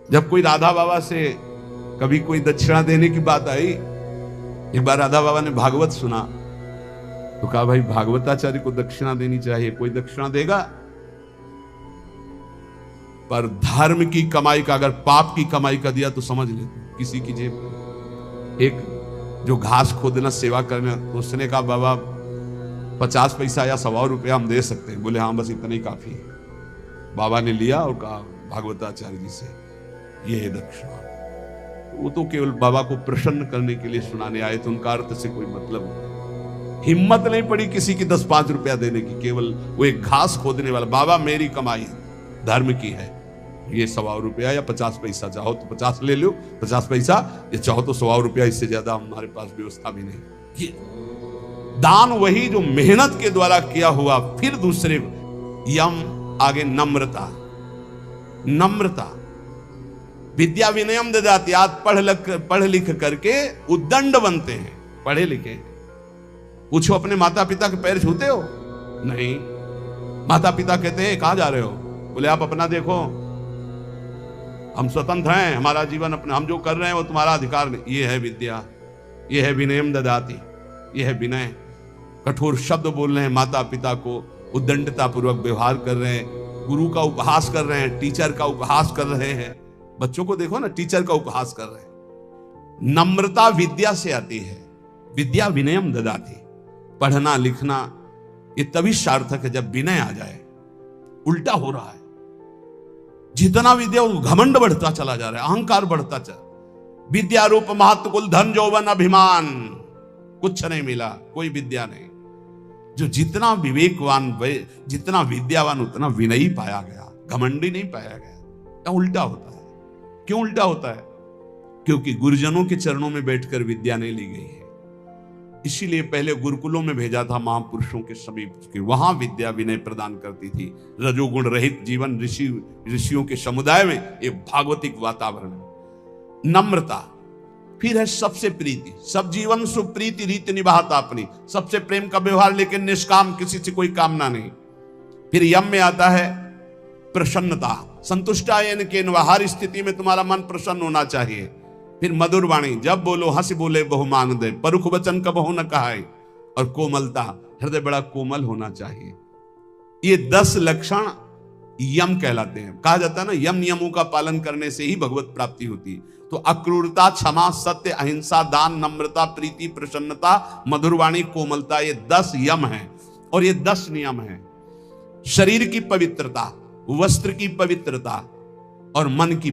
जब कोई राधा बाबा से कभी कोई दक्षिणा देने की बात आई, एक बार राधा बाबा ने भागवत सुना तो कहा भाई भागवताचार्य को दक्षिणा देनी चाहिए, कोई दक्षिणा देगा? पर धर्म की कमाई का, अगर पाप की कमाई का दिया तो समझ ले किसी की जेब। एक जो घास खोदना सेवा करना, तो उसने कहा बाबा 50 पैसा या 100 रुपया हम दे सकते हैं। बोले हाँ बस इतना ही काफी है। बाबा ने लिया और कहा भागवताचार्य जी से ये है दक्षिणा। वो तो केवल बाबा को प्रसन्न करने के लिए सुनाने आए थे, उनका अर्थ से कोई मतलब नहीं। हिम्मत नहीं पड़ी किसी की 10-5 रुपया देने की, केवल वो एक घास खोदने वाला, बाबा मेरी कमाई धर्म की है, ये 100 रुपया या 50 पैसा, चाहो तो 50 ले लो 50 पैसा, या चाहो तो 100 रुपया, इससे ज्यादा हमारे पास व्यवस्था भी नहीं। ये दान वही जो मेहनत के द्वारा किया हुआ। फिर दूसरे यम, आगे नम्रता। नम्रता विद्या विनयम ददाति। आज पढ़ लिख करके उद्दंड बनते हैं, पढ़े लिखे। पूछो अपने माता पिता के पैर छूते हो? नहीं। माता पिता कहते हैं कहां जा रहे हो? बोले आप अपना देखो, हम स्वतंत्र हैं, हमारा जीवन अपना, हम जो कर रहे हैं वो तुम्हारा अधिकार नहीं। ये है विद्या, ये है विनयम ददाति, ये है विनय। कठोर शब्द बोल रहे हैं माता पिता को, उद्दंडता पूर्वक व्यवहार कर रहे हैं, गुरु का उपहास कर रहे हैं, टीचर का उपहास कर रहे हैं। बच्चों को देखो ना, टीचर का उपहास कर रहे हैं। नम्रता विद्या से आती है। विद्या विनयम ददाति। पढ़ना लिखना ये तभी सार्थक है जब विनय आ जाए। उल्टा हो रहा है, जितना विद्या घमंड बढ़ता चला जा रहा है, अहंकार बढ़ता चला। विद्या रूप महत्व कुल धन जौवन अभिमान, कुछ नहीं मिला, कोई विद्या नहीं। जो जितना विवेकवान, जितना विद्यावान, उतना विनयी पाया गया, घमंडी नहीं पाया गया। क्या उल्टा होता है? क्यों उल्टा होता है? क्योंकि गुरुजनों के चरणों में बैठकर विद्या नहीं ली गई है। इसीलिए पहले गुरुकुलों में भेजा था महापुरुषों के समीप, कि वहां विद्या विनय प्रदान करती थी। रजोगुण रहित जीवन, ऋषियों के समुदाय में एक भागवतिक वातावरण। नम्रता। फिर है सबसे प्रीति। सब जीवन सुप्रीति रीति निभाता अपनी, सबसे प्रेम का व्यवहार, लेकिन निष्काम, किसी से कोई कामना नहीं। फिर यम में आता है प्रसन्नता। संतुष्टायन के, हर स्थिति में तुम्हारा मन प्रसन्न होना चाहिए। फिर मधुर वाणी, जब बोलो हंस बोले बहु मान दे, परुख वचन कबहु न कहाए। और कोमलता, हृदय बड़ा कोमल होना चाहिए। ये 10 लक्षण यम कहलाते हैं। कहा जाता है ना, यम नियमों का पालन करने से ही भगवत प्राप्ति होती है। तो अक्रूरता, क्षमा, सत्य, अहिंसा, दान, नम्रता, प्रीति, प्रसन्नता, मधुरवाणी, कोमलता, ये 10 यम हैं और ये 10 नियम हैं। शरीर की पवित्रता, वस्त्र की पवित्रता और मन की